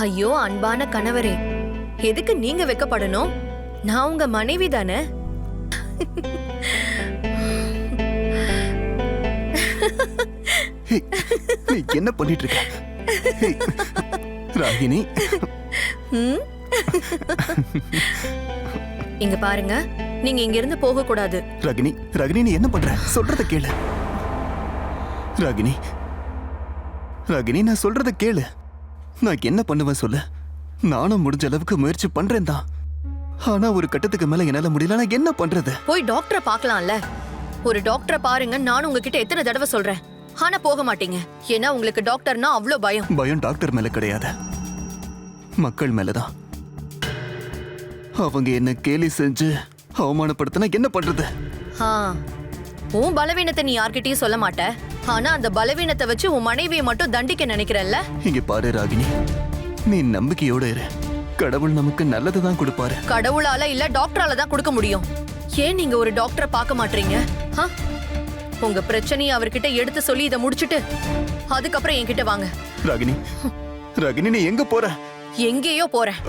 ஐயோ அன்பான கணவரே, எதுக்கு நீங்க வெக்கப்படணும்? நான் உங்க மனைவி தானே. நீ என்ன பண்ணிட்டு இருக்க? ராகினி, இங்க பாருங்க, நீங்க இங்க இருந்து போக கூடாது. ராகினி, ராகினி நீ என்ன பண்ற? சொல்றத கேளு. ராகினி, ராகினி நான் சொல்றத கேளு. நான் என்ன பண்ணுவேன் சொல்லு. நானும் முடிஞ்ச அளவுக்கு முயற்சி பண்றேன் தான். ஆனா ஒரு கட்டத்துக்கு மேல என்னால முடியல. நான் என்ன பண்றது? போய் டாக்டரை பார்க்கலாம்ல. ஒரு டாக்டரை பாருங்க. நானும் உங்ககிட்ட எத்தனை தடவை சொல்றேன். ஆனா போக மாட்டீங்க. ஏன்னா உங்களுக்கு டாக்டர்னா அவ்வளோ பயம். பயம் டாக்டர் மேல கிடையாது, மக்கள் மேலதான். அவங்க என்ன கேலி செஞ்சு அவமானப்படுத்தினா என்ன பண்றது? உன் பலவீனத்தை நீ யார்கிட்டயும் சொல்ல மாட்ட. ஆனா அந்த பலவீனத்தை வச்சு உன் மனைவியை மட்டும் தண்டிக்க நினைக்கிறல்ல. இங்க பாரு ராகினி, நீ நம்பிக்கையோட இரு. கடவுள் நமக்கு நல்லதுதான் கொடுப்பாரு. கடவுளால இல்ல டாக்டரால தான் கொடுக்க முடியும். ஏன் நீங்க ஒரு டாக்டரை பார்க்க மாட்டீங்க? உங்க பிரச்சனையை அவர்கிட்ட எடுத்து சொல்லி இதை முடிச்சிட்டு அதுக்கப்புறம் என்கிட்ட வாங்க. ராகினி, ராகினி நீ எங்க போற? எங்கேயோ போறேன்.